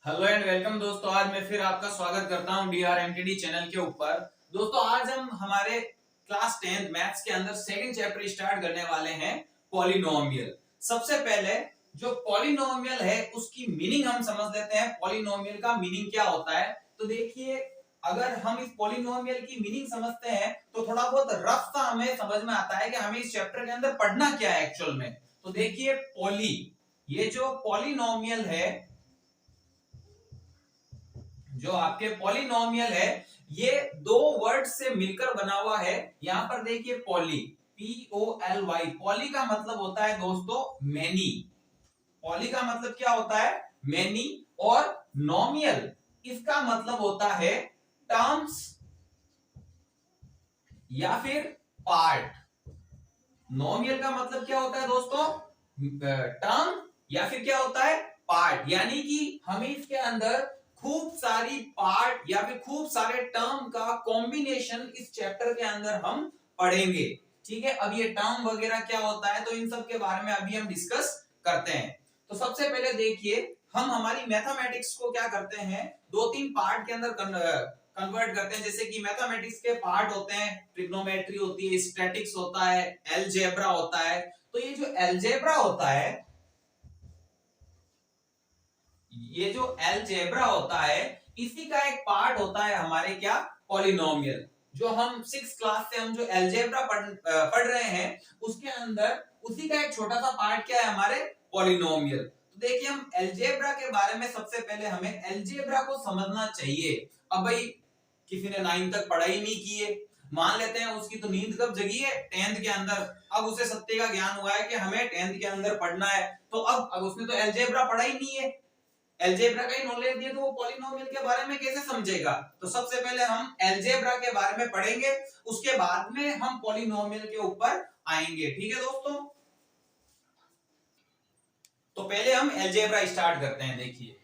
Hello and welcome दोस्तों। आज मैं फिर आपका स्वागत करता हूं DRMTD चैनल के ऊपर। दोस्तों आज हम हमारे क्लास 10th मैथ्स के अंदर सेकंड चैप्टर स्टार्ट करने वाले हैं पॉलिनोमियल। सबसे पहले जो पॉलिनोमियल है उसकी मीनिंग हम समझ लेते हैं। पॉलिनोमियल का मीनिंग क्या होता है? तो देखिए, अगर हम इस पॉलिनोमियल की मीनिंग समझते हैं तो थोड़ा बहुत रफ सा हमें समझ में आता है कि हमें इस चैप्टर के अंदर पढ़ना क्या है एक्चुअल में। तो देखिए, ये जो पॉलिनोमियल है, जो आपके पॉलिनोमियल है, ये दो वर्ड से मिलकर बना हुआ है। यहां पर देखिए POLY, पॉली का मतलब होता है दोस्तों मैनी। पॉली का मतलब क्या होता है? मैनी। और नोमियल इसका मतलब होता है टर्म्स या फिर पार्ट। नोमियल का मतलब क्या होता है दोस्तों? टर्म या फिर क्या होता है? पार्ट। यानी कि हमें इसके अंदर खूब सारी पार्ट या फिर खूब सारे टर्म का कॉम्बिनेशन इस चैप्टर के अंदर हम पढ़ेंगे। ठीक है, अब ये टर्म वगैरह क्या होता है तो इन सब के बारे में अभी हम डिस्कस करते हैं। तो सबसे पहले देखिए, हम हमारी मैथमेटिक्स को क्या करते हैं, दो तीन पार्ट के अंदर कन्वर्ट करते हैं। जैसे कि मैथमेटिक्स के पार्ट होते हैं, ट्रिग्नोमेट्री होती है, स्टैटिक्स होता है, अलजेब्रा होता है। तो ये जो अलजेब्रा होता है, ये जो अलजेब्रा होता है, इसी का एक पार्ट होता है हमारे क्या, पॉलिनोमियल। जो हम 6th क्लास से हम जो अलजेब्रा पढ़ रहे हैं उसके अंदर उसी का एक छोटा सा पार्ट क्या है, हमारे पॉलिनोमियल। तो देखिए, हम अलजेब्रा के बारे में सबसे पहले हमें अलजेब्रा को समझना चाहिए। अब भाई किसी ने 9 तक पढ़ाई नहीं की है, मान लेते हैं उसकी तो नींद कब जगी है, 10th के अंदर। अब उसे सत्य का ज्ञान हुआ है कि हमें 10th के अंदर पढ़ना है। तो अब उसने तो अलजेब्रा पढ़ा ही नहीं है, अलजेब्रा का ही नॉलेज दिए, तो वो पॉलिनोमियल के बारे में कैसे समझेगा? तो सबसे पहले हम अलजेब्रा के बारे में पढ़ेंगे, उसके बाद में हम पॉलिनोमियल के ऊपर आएंगे। ठीक है दोस्तों, तो पहले हम अलजेब्रा स्टार्ट करते हैं। देखिए,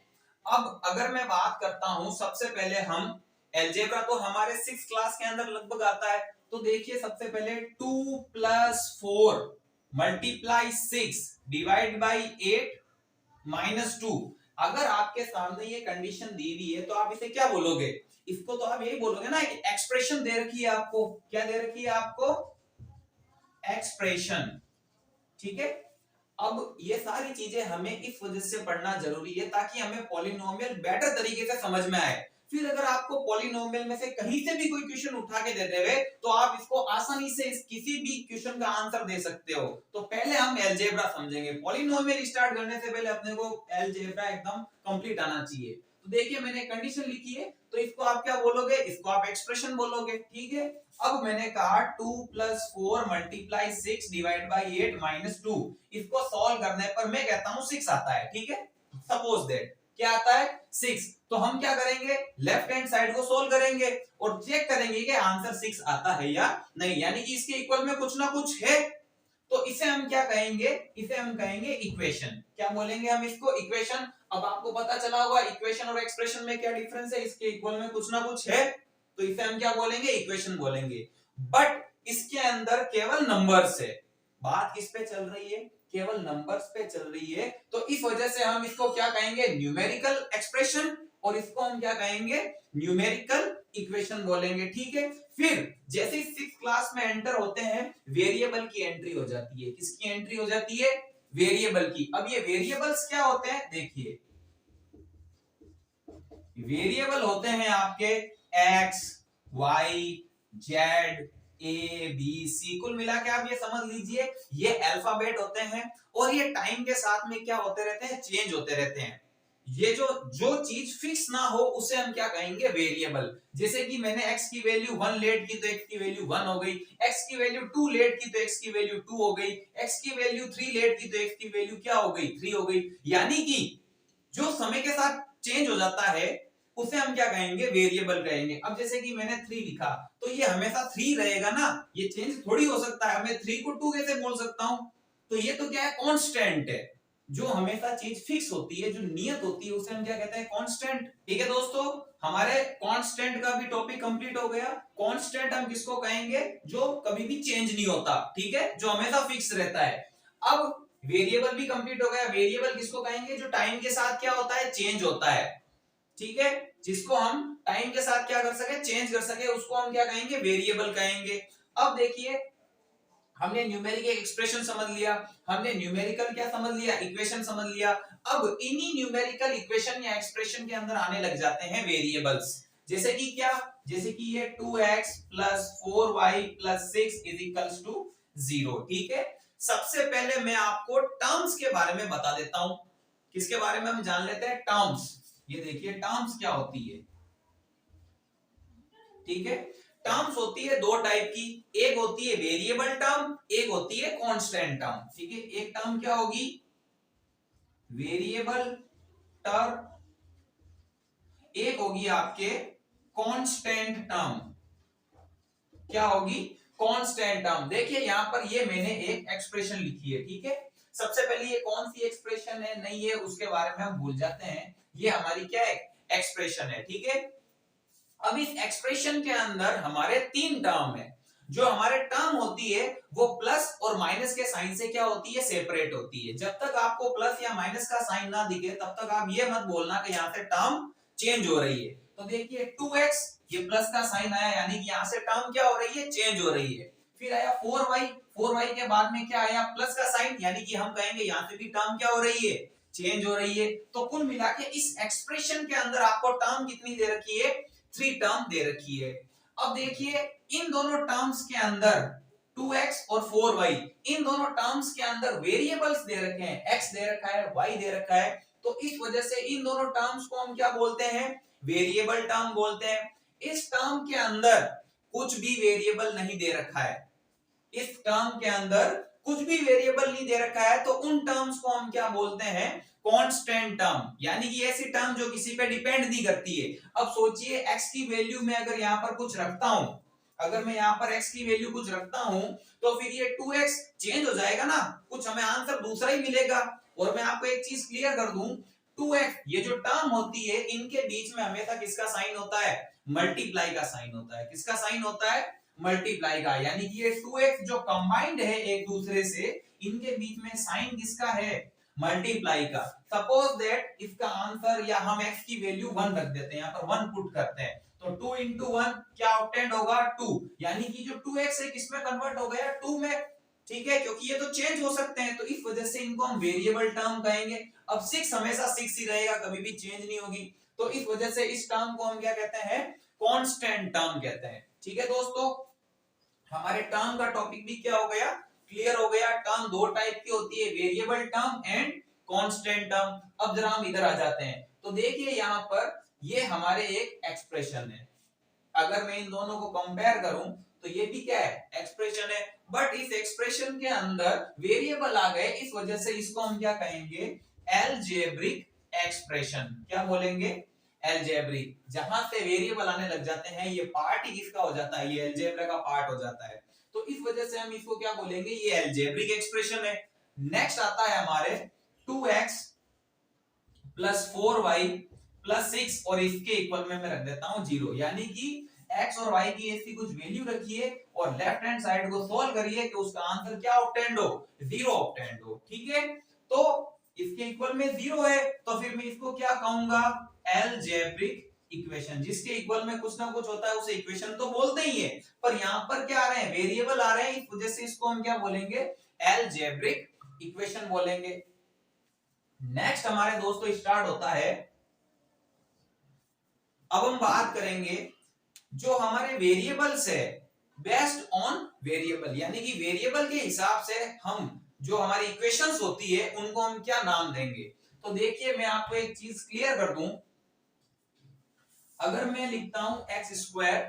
अब अगर मैं बात करता हूं, सबसे पहले हम अलजेब्रा तो हमारे 6th क्लास के अंदर लगभग आता है। तो देखिए, सबसे पहले 2 + 4 × 6 डिवाइड बाई 8 -2। अगर आपके सामने ये कंडीशन दी हुई है तो आप इसे क्या बोलोगे? इसको तो आप यही बोलोगे ना कि एक्सप्रेशन दे रखी है आपको। क्या दे रखी है आपको? एक्सप्रेशन। ठीक है, अब ये सारी चीजें हमें इस वजह से पढ़ना जरूरी है ताकि हमें पॉलिनोमियल बेटर तरीके से समझ में आए। फिर अगर आपको पॉलिनोमियल में से कहीं से भी कोई क्वेश्चन उठा के दे देवे तो आप इसको आसानी से किसी भी क्वेश्चन का आंसर दे सकते हो। तो पहले हम अलजेब्रा समझेंगे। पॉलिनोमियल स्टार्ट करने से पहले अपने को अलजेब्रा एकदम कंप्लीट आना चाहिए। तो देखिए, मैंने कंडीशन लिखी है, तो इसको आप क्या बोलोगे? इसको आप एक्सप्रेशन बोलोगे। ठीक है, अब मैंने कहा 2 + 4 × 6 डिवाइड बाई 8 -2। इसको सॉल्व करने पर मैं कहता हूं 6 आता है। ठीक है, सपोज दैट क्या आता है? 6। तो हम क्या करेंगे? लेफ्ट हैंड साइड को सोल्व करेंगे और चेक करेंगे कि आंसर 6 आता है या नहीं, यानी कि इसके इक्वल में कुछ ना कुछ है। तो इसे हम क्या कहेंगे? इसे हम कहेंगे इक्वेशन। क्या बोलेंगे हम इसको? इक्वेशन। अब आपको पता चला होगा इक्वेशन और एक्सप्रेशन में क्या डिफरेंस है, इसके इक्वल में कुछ ना कुछ है, तो इसे हम क्या बोलेंगे? इक्वेशन बोलेंगे। बट इसके अंदर केवल नंबर्स है। बात किस पे चल रही है? केवल नंबर्स पे चल रही है। तो इस वजह से हम इसको क्या कहेंगे? Numerical expression. और इसको हम क्या कहेंगे? न्यूमेरिकल इक्वेशन बोलेंगे। ठीक है, फिर जैसे ही 6th क्लास में एंटर होते हैं, वेरिएबल की एंट्री हो जाती है। किसकी एंट्री हो जाती है? वेरिएबल की। अब ये वेरिएबल्स क्या होते हैं? देखिए, वेरिएबल होते हैं आपके x, y, z, a, b, c। कुल मिला के आप ये समझ लीजिए, ये अल्फाबेट होते हैं और ये टाइम के साथ में क्या होते रहते हैं? चेंज होते रहते हैं। ये जो जो चीज फिक्स ना हो उसे हम क्या कहेंगे? वेरिएबल। जैसे कि मैंने x की वैल्यू 1 लेट की तो x की वैल्यू 1 हो गई, x की वैल्यू 2 लेट की तो x की वैल्यू 2 हो गई, x की वैल्यू 3 लेट की तो x की वैल्यू क्या हो गई? 3 हो गई। यानी कि जो समय के साथ चेंज हो जाता है उसे हम क्या कहेंगे? वेरिएबल कहेंगे। अब जैसे कि मैंने 3 लिखा तो ये हमेशा 3 रहेगा ना, ये चेंज थोड़ी हो सकता है। मैं 3 को 2 कैसे बोल सकता हूं? तो ये तो क्या है? कांस्टेंट है। जो हमेशा चीज फिक्स होती है, जो नियत होती है, उसे हम क्या कहते हैं? कांस्टेंट। ठीक है दोस्तों, हमारे कांस्टेंट का भी टॉपिक कंप्लीट हो गया। कांस्टेंट हम किसको कहेंगे? जो कभी भी चेंज नहीं होता। ठीक है, जो हमेशा फिक्स रहता है। अब वेरिएबल भी कंप्लीट हो गया। वेरिएबल किसको कहेंगे? जो टाइम के साथ क्या होता है? चेंज होता है। ठीक है, जिसको हम टाइम के साथ क्या कर सके, चेंज कर सके, उसको हम क्या कहेंगे, वेरिएबल कहेंगे। अब देखिए हमने न्यूमेरिकल एक्सप्रेशन समझ लिया, हमने न्यूमेरिकल क्या समझ लिया, इक्वेशन समझ लिया। अब इन्हीं न्यूमेरिकल इक्वेशन या एक्सप्रेशन के अंदर आने लग जाते हैं वेरिएबल्स। जैसे कि क्या, जैसे कि ये 2x + 4y + 6 = 0। ठीक है, सबसे पहले मैं आपको टर्म्स के बारे में बता देता हूं। किसके बारे में हम जान लेते हैं, टर्म्स। ये देखिए टर्म्स क्या होती है। ठीक है, टर्म्स होती है दो टाइप की, एक होती है वेरिएबल टर्म, एक होती है कांस्टेंट टर्म। ठीक है, एक टर्म क्या होगी, वेरिएबल टर्म, एक होगी आपके कांस्टेंट टर्म। क्या होगी, कांस्टेंट टर्म। देखिए यहां पर ये मैंने एक एक्सप्रेशन लिखी है। ठीक है, सबसे पहले ये कौन सी एक्सप्रेशन है, नहीं है उसके बारे में हम भूल जाते हैं, ये हमारी क्या है, एक्सप्रेशन है। ठीक है, अब इस एक्सप्रेशन के अंदर हमारे तीन टर्म है। जो हमारे टर्म होती है वो प्लस और माइनस के साइन से क्या होती है, सेपरेट होती है। जब तक आपको प्लस या माइनस का साइन ना दिखे तब तक आप ये मत बोलना कि यहाँ से टर्म चेंज हो रही है। तो देखिए 2x, ये प्लस का साइन आया यानी कि यहाँ से टर्म क्या हो रही है, चेंज हो रही है। फिर आया 4y, 4y के बाद में क्या आया, प्लस का साइन, यानी कि हम कहेंगे यहाँ से भी टर्म क्या हो रही है, चेंज हो रही है। तो कुल मिला के इस एक्सप्रेशन के अंदर आपको टर्म कितनी दे रखी है, 3 टर्म दे रखी है। अब देखिए इन दोनों टर्म्स के अंदर 2x और 4y, इन दोनों टर्म्स के अंदर वेरिएबल्स दे रखे हैं, x दे रखा है, y दे रखा है। तो इस वजह से इन दोनों टर्म्स को हम क्या बोलते हैं, वेरिएबल टर्म बोलते हैं। इस टर्म के अंदर कुछ भी वेरिएबल नहीं दे रखा है, इस टर्म के अंदर कुछ भी वेरिएबल नहीं दे रखा है, तो उन टर्म्स को हम क्या बोलते हैं, कांस्टेंट टर्म, यानी कि ऐसी टर्म जो किसी पे डिपेंड नहीं करती है। अब सोचिए x की वैल्यू में अगर यहां पर कुछ रखता हूं, अगर मैं यहां पर x की वैल्यू कुछ रखता हूं, तो फिर ये 2x चेंज हो जाएगा ना, कुछ हमें आंसर दूसरा ही मिलेगा। और मैं आपको एक चीज क्लियर कर दूं, 2x ये जो टर्म होती है इनके बीच में हमेशा किसका साइन होता है, मल्टीप्लाई का साइन होता है। किसका साइन होता है, मल्टीप्लाई का, यानी कि ये 2x जो कंबाइंड है एक दूसरे से, इनके बीच में साइन किसका है, मल्टीप्लाई का। सपोज दैट इसका आंसर, या हम x की वैल्यू 1 रख देते हैं, यहाँ पर 1 पुट करते हैं, तो 2 into 1 क्या ऑब्टेंड होगा, 2, यानी कि जो 2x है किसमें कन्वर्ट हो गया, 2 में। ठीक है, क्योंकि ये तो चेंज हो सकते हैं, तो इस वजह से इनको हम वेरिएबल टर्म कहेंगे। अब 6 हमेशा 6 ही रहेगा, कभी भी चेंज नहीं होगी, तो इस वजह से इस टर्म को हम क्या कहते हैं, कांस्टेंट टर्म कहते हैं। ठीक है दोस्तों, हमारे टर्म का टॉपिक भी क्या हो गया, क्लियर हो गया। टर्म दो टाइप की होती है, variable term and constant term. अब जरा हम इधर आ जाते हैं, तो देखिए यहाँ पर ये हमारे एक एक्सप्रेशन है, अगर मैं इन दोनों को कंपेयर करूं तो ये भी क्या है, एक्सप्रेशन है। बट इस एक्सप्रेशन के अंदर वेरिएबल आ गए, इस वजह से इसको हम क्या कहेंगे, अलजेब्रिक एक्सप्रेशन। क्या बोलेंगे, अलजेब्रिक। जहां से वेरिएबल आने लग जाते हैं ये पार्ट ही किसका हो जाता है, ये अलजेब्रा का पार्ट हो जाता है। तो इस वजह से हम इसको क्या बोलेंगे, ये अलजेब्रिक एक्सप्रेशन है। नेक्स्ट आता है हमारे 2x + 4y + 6, और इसके इक्वल में मैं रख देता हूं 0, यानी कि x और y की ऐसी कुछ वैल्यू रखिए और लेफ्ट हैंड साइड को सोल्व करिए कि उसका आंसर क्या ऑब्टेंड हो, 0 ऑब्टेंड हो। ठीक है, तो इसके इक्वल में 0 है, तो फिर मैं इसको क्या कहूंगा, अलजेब्रिक इक्वेशन। जिसके इक्वल में कुछ ना कुछ होता है उसे इक्वेशन तो बोलते ही है, पर यहां पर क्या आ रहे हैं, वेरिएबल आ रहे हैं, इस वजह से इसको हम क्या बोलेंगे, अलजेब्रिक इक्वेशन बोलेंगे। नेक्स्ट हमारे दोस्तों स्टार्ट होता है, अब हम बात करेंगे जो हमारे वेरिएबल्स है, बेस्ड ऑन वेरिएबल, यानी कि वेरिएबल के हिसाब से हम जो हमारी इक्वेशंस होती है उनको हम क्या नाम देंगे। तो देखिए मैं आपको एक चीज क्लियर कर दूं, अगर मैं लिखता हूं x²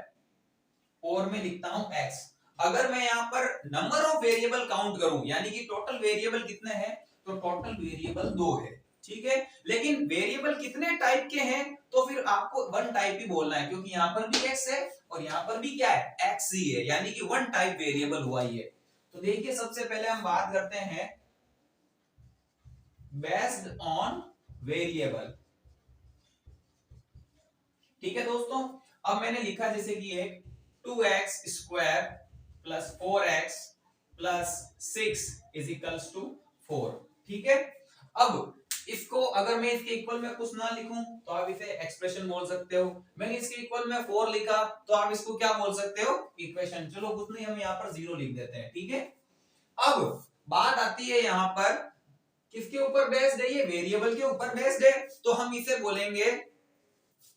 और मैं लिखता हूं x, अगर मैं यहां पर नंबर ऑफ वेरिएबल काउंट करूं, यानी कि टोटल वेरिएबल कितने हैं, तो टोटल वेरिएबल 2 है। ठीक है, लेकिन वेरिएबल कितने टाइप के हैं, तो फिर आपको वन टाइप ही बोलना है, क्योंकि यहां पर भी x है और यहां पर भी क्या है, x ही है, यानी कि वन टाइप वेरिएबल हुआ ही है। तो देखिए सबसे पहले हम बात करते हैं बेस्ड ऑन वेरिएबल। ठीक है दोस्तों, अब मैंने लिखा जैसे कि एक 2x² + 4x + 6 = 4। ठीक है, अब इसको अगर मैं इसके इक्वल में कुछ ना लिखूं तो आप इसे एक्सप्रेशन बोल सकते हो, मैंने इसके इक्वल में 4 लिखा तो आप इसको क्या बोल सकते हो, इक्वेशन। चलो कुछ नहीं, हम यहाँ पर 0 लिख देते हैं, ठीक है। अब बात आती है यहाँ पर किसके ऊपर बेस्ड है, ये वेरिएबल के ऊपर बेस्ड है, तो हम इसे बोलेंगे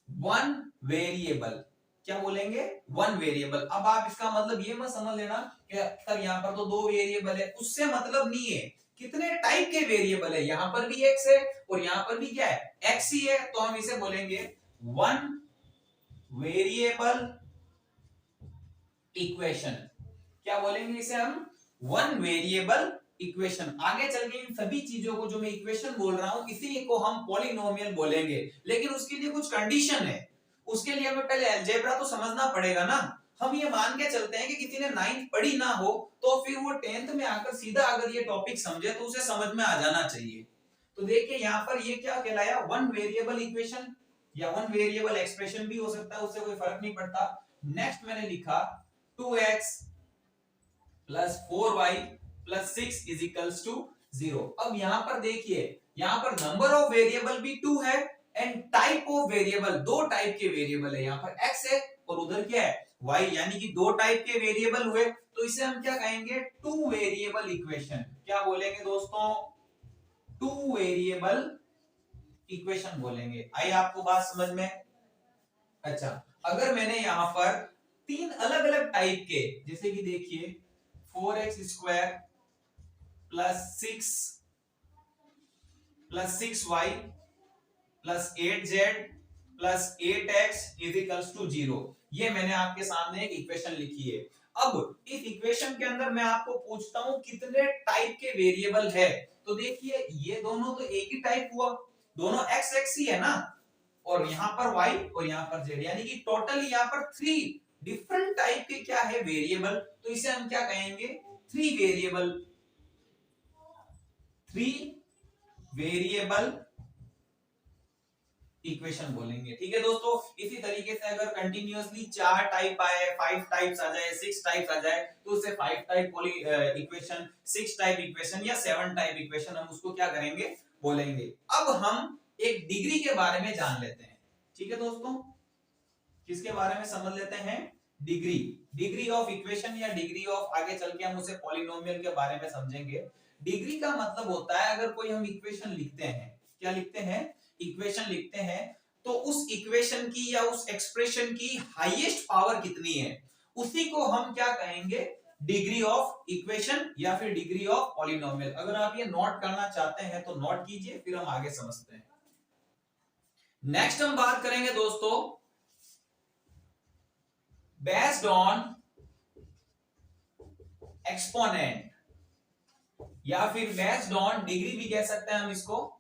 वन वेरिएबल। क्या बोलेंगे, वन वेरिएबल। अब आप इसका मतलब ये मत समझ लेना कि सर यहाँ पर तो 2 वेरिएबल है, उससे मतलब नहीं है। कितने टाइप के वेरिएबल है, यहाँ पर भी x है और यहाँ पर भी क्या है, x ही है, तो हम इसे बोलेंगे वन वेरिएबल इक्वेशन। क्या बोलेंगे इसे हम, वन वेरिएबल इक्वेशन। आगे चल के इन सभी चीजों को जो मैं इक्वेशन बोल रहा हूं इसी को हम पॉलिनोमियल बोलेंगे, लेकिन उसके लिए कुछ कंडीशन है। उसके लिए हमें पहले अलजेब्रा तो समझना पड़ेगा ना। हम ये मान के चलते हैं कि किसी ने 9th पढ़ी ना हो तो फिर वो 10th में आकर सीधा अगर ये टॉपिक समझे तो उसे समझ में आ जाना चाहिए। तो देखिए यहाँ पर ये क्या कहलाया, वन वेरिएबल इक्वेशन या वन वेरिएबल एक्सप्रेशन भी हो सकता है, उससे कोई फर्क नहीं पड़ता। नेक्स्ट मैंने लिखा 2x plus 4y plus 6 is equals to 0। अब यहां पर देखिए, यहां पर नंबर ऑफ वेरिएबल भी 2 है and type of variable, 2 type के वेरिएबल है, यहां पर x है और उधर क्या है, y, यानी कि 2 टाइप के वेरिएबल हुए, तो इसे हम क्या कहेंगे, 2 वेरिएबल इक्वेशन। क्या बोलेंगे दोस्तों, 2 वेरिएबल इक्वेशन बोलेंगे। आई आपको बात समझ में। अच्छा, अगर मैंने यहां पर 3 अलग अलग टाइप के, जैसे कि देखिए 4x square plus 6y plus 8z plus 8x is equals to 0, ये मैंने आपके सामने एक इक्वेशन लिखी है। अब इस इक्वेशन के अंदर मैं आपको पूछता हूं कितने टाइप के वेरिएबल है, तो देखिए ये दोनों तो एक ही टाइप हुआ, दोनों x x ही है ना, और यहाँ पर y और यहाँ पर z, यानी कि टोटल यहाँ पर 3 डिफरेंट टाइप के क्या है वेरिएबल, तो इसे हम क्या कहेंगे, 3 वेरिएबल इक्वेशन बोलेंगे। ठीक है दोस्तों, इसी तरीके से अगर कंटिन्यूअसली 4 टाइप आए, 5 टाइप्स आ जाए, 6 टाइप्स आ जाए, तो उसे 5 टाइप इक्वेशन, 6 टाइप इक्वेशन या 7 टाइप इक्वेशन हम उसको क्या करेंगे, बोलेंगे। अब हम एक डिग्री के बारे में जान लेते हैं। ठीक है दोस्तों, किसके बारे में समझ लेते हैं, डिग्री ऑफ इक्वेशन या डिग्री ऑफ, आगे चल के हम उसे पॉलिनोमियल के बारे में समझेंगे। डिग्री का मतलब होता है अगर कोई हम इक्वेशन लिखते हैं, क्या लिखते हैं, इक्वेशन लिखते हैं, तो उस इक्वेशन की या उस एक्सप्रेशन की हाईएस्ट पावर कितनी है, उसी को हम क्या कहेंगे, डिग्री ऑफ इक्वेशन या फिर डिग्री ऑफ पॉलिनोमियल। अगर आप ये नोट करना चाहते हैं तो नोट कीजिए, फिर हम आगे समझते हैं। नेक्स्ट हम बात करेंगे दोस्तों बेस्ड ऑन एक्सपोनेंट या फिर बेस्ड ऑन डिग्री भी कह सकते हैं हम इसको।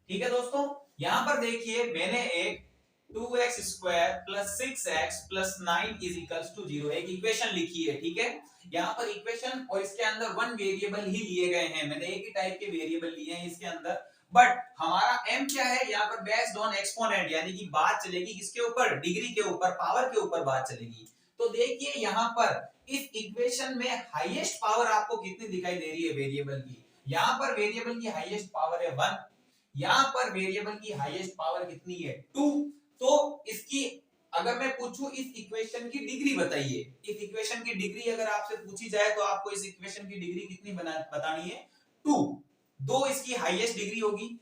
ठीक है दोस्तों, यहां पर देखिए मैंने एक 2x square plus 6x plus 9 is equals to 0 एक इक्वेशन लिखी है। ठीक है, यहाँ पर इक्वेशन और इसके अंदर वन वेरिएबल ही लिए गए हैं, मैंने एक ही टाइप के वेरिएबल लिए हैं इसके अंदर, बट हमारा m क्या है, यहाँ पर बेस्ड ऑन एक्सपोनेंट, यानी कि बात चलेगी किसके ऊपर, डिग्री के ऊपर, पावर के ऊपर बात चलेगी। तो देखिए यहाँ पर इस इक्वेशन में हाईएस्ट पावर आपको कितनी दिखाई दे रही है वेरिएबल की, यहाँ पर वेरिएबल की हाईएस्ट पावर है 1, यहाँ पर वेरिएबल की हाईएस्ट पावर कितनी है 2। तो इसकी अगर मैं पूछूं इस इक्वेशन की डिग्री बताइए, इस इक्वेशन की डिग्री अगर आपसे पूछी जाए तो आपको इस इक्वेशन की डिग्री कितनी बतानी है, 2 इसकी हाईएस्ट डिग्री होगी।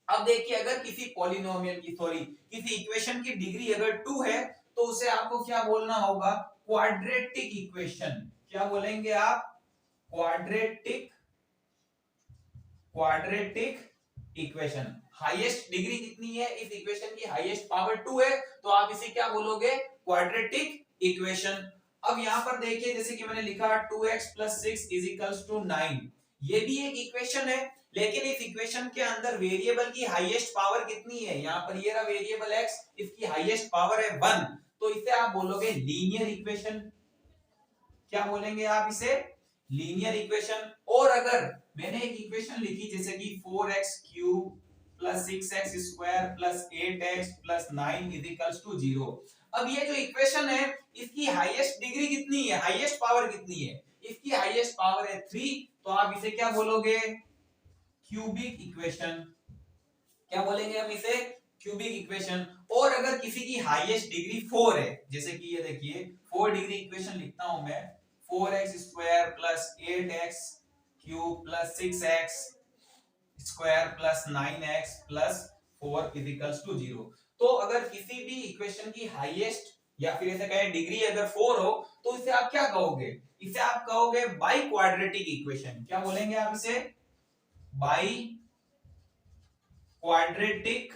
अब देखिए अगर किसी पॉलिनोमियल की, सॉरी किसी इक्वेशन की डिग्री अगर 2 है तो उसे आपको क्या बोलना होगा, क्वाड्रेटिक इक्वेशन। क्या बोलेंगे आप, क्वाड्रेटिक इक्वेशन। हाईएस्ट डिग्री कितनी है इस इक्वेशन की, हाईएस्ट पावर 2 है, तो आप इसे क्या बोलोगे, क्वाड्रेटिक इक्वेशन। अब यहां पर देखिए जैसे कि मैंने लिखा 2x plus 6 is equals to 9, ये भी एक इक्वेशन है, लेकिन इस इक्वेशन के अंदर वेरिएबल की हाईएस्ट पावर कितनी है, यहाँ पर ये रहा वेरिएबल x, इसकी हाईएस्ट पावर है 1, तो इसे आप बोलोगे लीनियर इक्वेशन। क्या बोलेंगे आप इसे, लीनियर इक्वेशन। और अगर मैंने एक इक्वेशन लिखी जैसे कि 4x cube plus 6x square plus 8x plus 9 is equals to 0, अब ये जो इक्वेशन है इसकी हाईएस्ट डिग्री कितनी है, हाईएस्ट पावर कितनी है, इसकी हाईएस्ट पावर है 3, तो आप इसे क्या बोलोगे, क्यूबिक इक्वेशन, क्या बोलेंगे हम इसे, क्यूबिक इक्वेशन। और अगर किसी की हाईएस्ट डिग्री 4 है, जैसे कि ये देखिए 4 डिग्री इक्वेशन लिखता हूं मैं, 4x square plus 8x cube plus 6x square plus 9x plus 4 is equals to 0। तो अगर किसी भी इक्वेशन की हाईएस्ट या फिर ऐसे कहें डिग्री अगर 4 हो, तो इसे आप क्या कहोगे, इसे आप कहोगे बाई क्वाड्रेटिक इक्वेशन। क्या बोलेंगे आप इसे, बाई क्वाड्रेटिक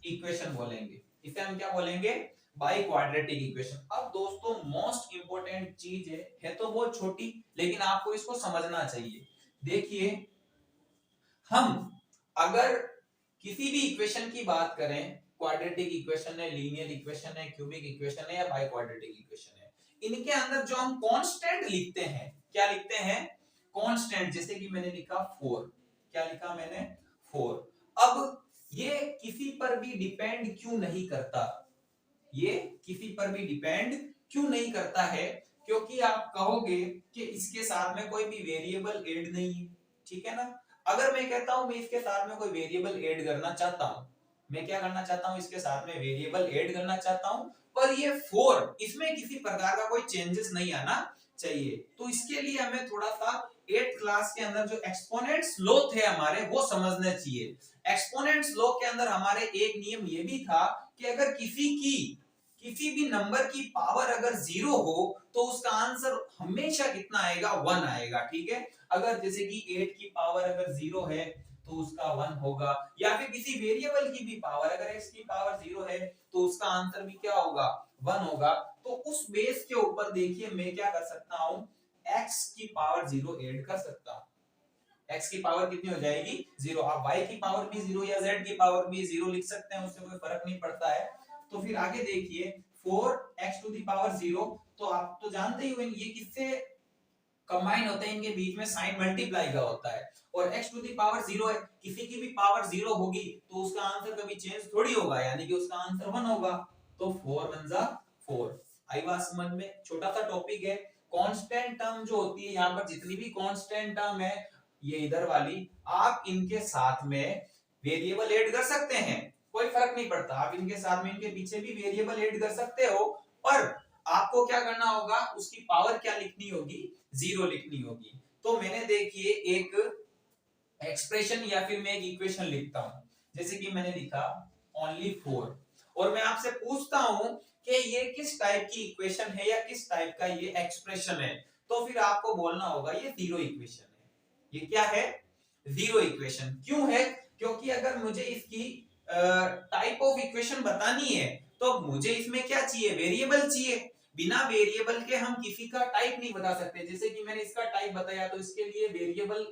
इक्वेशन बोलेंगे। इसे हम क्या बोलेंगे, बाई क्वाड्रेटिक इक्वेशन। अब दोस्तों मोस्ट इंपोर्टेंट चीज है तो बहुत छोटी, लेकिन आपको इसको समझना चाहिए। देखिए हम अगर किसी भी इक्वेशन की बात करें, क्वाड्रेटिक इक्वेशन है, लीनियर इक्वेशन है, क्यूबिक इक्वेशन है या बाई क्वाड्रेटिक इक्वेशन है, इनके अंदर जो हम कांस्टेंट लिखते हैं, क्या लिखते हैं, कांस्टेंट। जैसे कि मैंने लिखा 4, क्या लिखा मैंने, 4। अब ये किसी पर भी डिपेंड क्यों नहीं करता, ये किसी पर भी डिपेंड क्यों नहीं करता है, क्योंकि आप कहोगे कि इसके साथ में कोई भी वेरिएबल ऐड नहीं है, ठीक है ना। अगर मैं कहता हूं मैं इसके साथ में कोई वेरिएबल ऐड करना चाहता हूं, मैं क्या करना चाहता हूं, इसके साथ में वेरिएबल ऐड करना चाहता हूं, पर ये 4 इसमें किसी प्रकार का कोई चेंजेस नहीं आना चाहिए। तो इसके लिए हमें थोड़ा सा 8th क्लास के अंदर जो एक्सपोनेंट्स लॉ थे हमारे, वो समझने चाहिए। एक्सपोनेंट्स लॉ के अंदर हमारे एक नियम ये भी था कि अगर किसी भी नंबर की पावर अगर 0 हो तो उसका आंसर हमेशा कितना आएगा, 1 आएगा, ठीक है। अगर जैसे कि 8 की पावर अगर 0 है तो उसका 1 होगा, या फिर किसी वेरिएबल की भी पावर अगर x की पावर 0 है तो उसका आंसर भी क्या होगा, 1 होगा। तो उस बेस के ऊपर देखिए मैं क्या कर सकता हूं, x की पावर 0 ऐड कर सकता हूं। x की पावर कितनी हो जाएगी, 0। आप y की पावर भी 0 या z की पावर भी 0 लिख सकते हैं, उससे कोई फर्क नहीं पड़ता है। तो फिर आगे देखिए 4x टू द पावर 0, तो आप तो जानते ही होंगे ये किससे कंबाइन होते हैं, इनके बीच में साइन मल्टीप्लाई का होता है। और x टू द पावर 0 है, किसी की भी पावर 0 होगी तो उसका आंसर कभी चेंज थोड़ी होगा, यानी कि उसका आंसर 1 होगा। तो 4 1 जा 4। आई बात समझ में, छोटा सा टॉपिक है। कांस्टेंट टर्म जो होती है, यहाँ पर जितनी भी कांस्टेंट टर्म है, ये इधर वाली, आप इनके साथ में वेरिएबल ऐड कर सकते हैं, कोई फर्क नहीं पड़ता। आप इनके साथ में इनके पीछे भी वेरिएबल ऐड कर सकते हो, पर आपको क्या करना होगा, उसकी पावर क्या लिखनी होगी, 0 लिखनी होगी। तो मैंने देखिए एक एक्सप्रेशन या फिर मैं एक इक्वेशन लिखता हूं, जैसे कि मैंने लिखा ओनली 4, और मैं आपसे पूछता हूं कि ये किस टाइप की इक्वेशन है या किस टाइप का ये एक्सप्रेशन है, तो फिर आपको बोलना होगा ये 0 इक्वेशन है। ये क्या है, 0 इक्वेशन। क्यों है, क्योंकि अगर मुझे इसकी टाइप ऑफ इक्वेशन बतानी है तो मुझे इसमें क्या चाहिए, वेरिएबल चाहिए। बिना वेरिएबल के हम किसी का टाइप नहीं बता सकते। जैसे कि मैंने इसका टाइप बताया तो इसके लिए वेरिएबल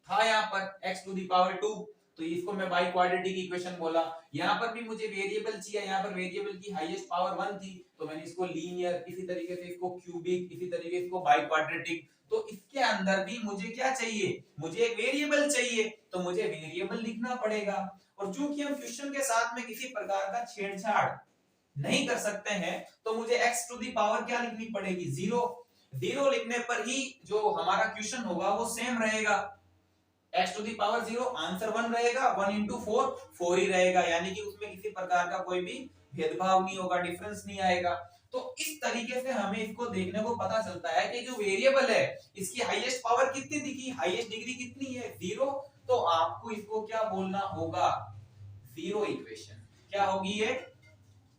था यहाँ पर x टू द पावर 2, तो इसको मैं बाई क्वाड्रेटिक इक्वेशन बोला। यहाँ पर भी मुझे वेरिएबल चाहिए, यहाँ पर वेरिएबल की हाईएस्ट पावर 1 थी, तो मैंने इसको लीनियर, इसी तरीके से इसको क्यूबिक, इसी तरीके से इसको बाई क्वाड्रेटिक। तो इसके अंदर भी मुझे क्या चाहिए, मुझे एक वेरिएबल चाहिए, तो मुझे वेरिएबल लिखना पड़ेगा। और चूंकि हम क्वेश्चन के साथ में किसी प्रकार का छेड़छाड़ नहीं कर सकते हैं, तो मुझे x टू द पावर क्या लिखनी पड़ेगी, 0। 0 लिखने पर ही जो हमारा क्वेश्चन होगा वो सेम रहेगा। x to the power 0 answer 1 रहेगा, 1 इंटू 4 4 ही रहेगा, यानी कि उसमें किसी प्रकार का कोई भी भेदभाव नहीं होगा, डिफरेंस नहीं आएगा। तो इस तरीके से हमें इसको देखने को पता चलता है कि जो वेरिएबल है इसकी हाईएस्ट पावर कितनी दिखी, हाईएस्ट डिग्री कितनी है, 0। तो आपको इसको क्या बोलना होगा, 0 इक्वेशन। क्या होगी ये,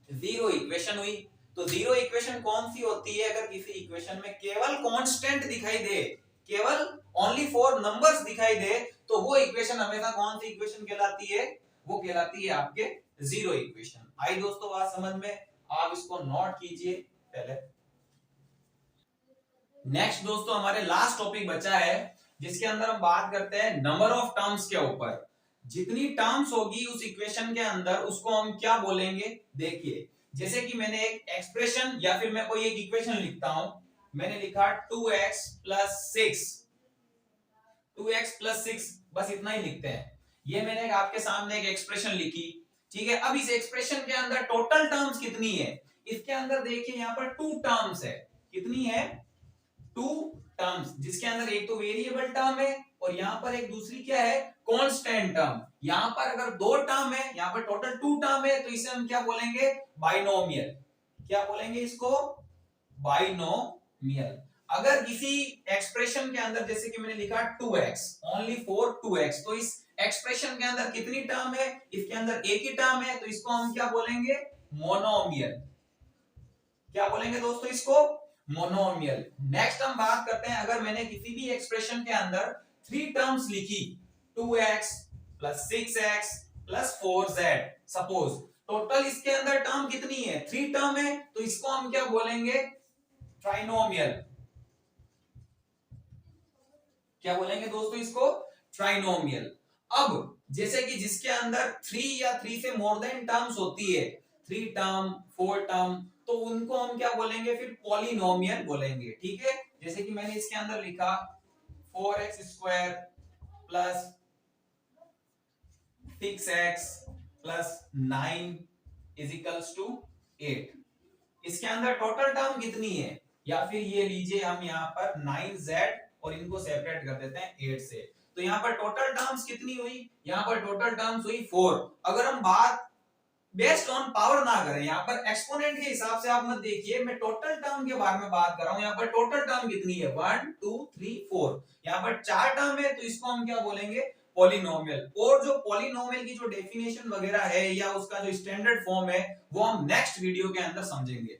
0 इक्वेशन हुई। तो 0 इक्वेशन कौन सी होती है, अगर किसी इक्वेशन में केवल कांस्टेंट दिखाई दे, केवल ओनली 4 नंबर्स दिखाई दे, तो वो इक्वेशन हमेशा कौन सी इक्वेशन कहलाती है, वो कहलाती है आपके 0 इक्वेशन। आई दोस्तों बात समझ में, आप इसको नोट कीजिए पहले। नेक्स्ट दोस्तों हमारे लास्ट टॉपिक बचा है, जिसके अंदर हम बात करते हैं नंबर ऑफ टर्म्स के ऊपर। जितनी टर्म्स होगी उस इक्वेशन के अंदर उसको हम क्या बोलेंगे, देखिए जैसे कि मैंने एक एक्सप्रेशन या फिर मैं कोई एक इक्वेशन लिखता हूं, मैंने लिखा 2x प्लस 6, 2x प्लस 6, बस इतना ही लिखते हैं। ये मैंने आपके सामने एक एक्सप्रेशन लिखी, ठीक है। अब इस एक्सप्रेशन के अंदर टोटल टर्म्स कितनी है, इसके अंदर देखिए यहाँ पर 2 टर्म्स है, कितनी है, 2 टर्म्स, जिसके अंदर एक तो वेरिएबल टर्म है और यहाँ पर एक दूसरी क्या है, कांस्टेंट टर्म। यहाँ पर अगर दो टर्म है, यहाँ पर टोटल 2 टर्म है, तो इसे हम क्या बोलेंगे, बाइनोमियल। क्या बोलेंगे इसको, बाइनोमियल। अगर किसी एक्सप्रेशन के अंदर जैसे कि मैंने लिखा 2x, ओनली फॉर 2x, तो इस एक्सप्रेशन के अंदर कितनी टर्म है, इसके अंदर एक ही टर्म है, तो इसको हम क्या बोलेंगे, मोनोमियल। क्या बोलेंगे दोस्तों इसको, मोनोमियल। नेक्स्ट हम बात करते हैं, अगर मैंने किसी भी एक्सप्रेशन के अंदर 3 टर्म्स लिखी, 2x plus 6x plus 4z, suppose total इसके अंदर टर्म कितनी है, 3 टर्म है, तो इसको हम क्या बोलेंगे, ट्राइनोमियल। क्या बोलेंगे दोस्तों इसको, ट्राइनोमियल। अब जैसे कि जिसके अंदर 3 या 3 से मोर देन टर्म्स होती है, 3 टर्म 4 टर्म, तो उनको हम क्या बोलेंगे, फिर पॉलिनोमियल बोलेंगे। ठीक है, जैसे कि मैंने इसके अंदर लिखा 4x square plus 6x plus 9 is equals to 8। इसके अंदर टोटल टर्म कितनी है, या फिर ये लीजिए हम यहाँ पर 9z और इनको सेपरेट कर देते हैं 8 से, तो यहाँ पर टोटल टर्म्स कितनी हुई, यहाँ पर टोटल टर्म्स हुई 4। अगर हम बात बेस्ड ऑन पावर ना करें, यहाँ पर एक्सपोनेंट के हिसाब से आप मत देखिए, मैं टोटल टर्म के बारे में बात कर रहा हूँ। यहाँ पर टोटल टर्म कितनी है, 1 2 3 4, यहाँ पर 4 टर्म है, तो इसको हम क्या बोलेंगे, पॉलिनोमियल। और जो पॉलिनोमियल की जो डेफिनेशन वगैरह है या उसका जो स्टैंडर्ड फॉर्म है, वो हम नेक्स्ट वीडियो के अंदर समझेंगे।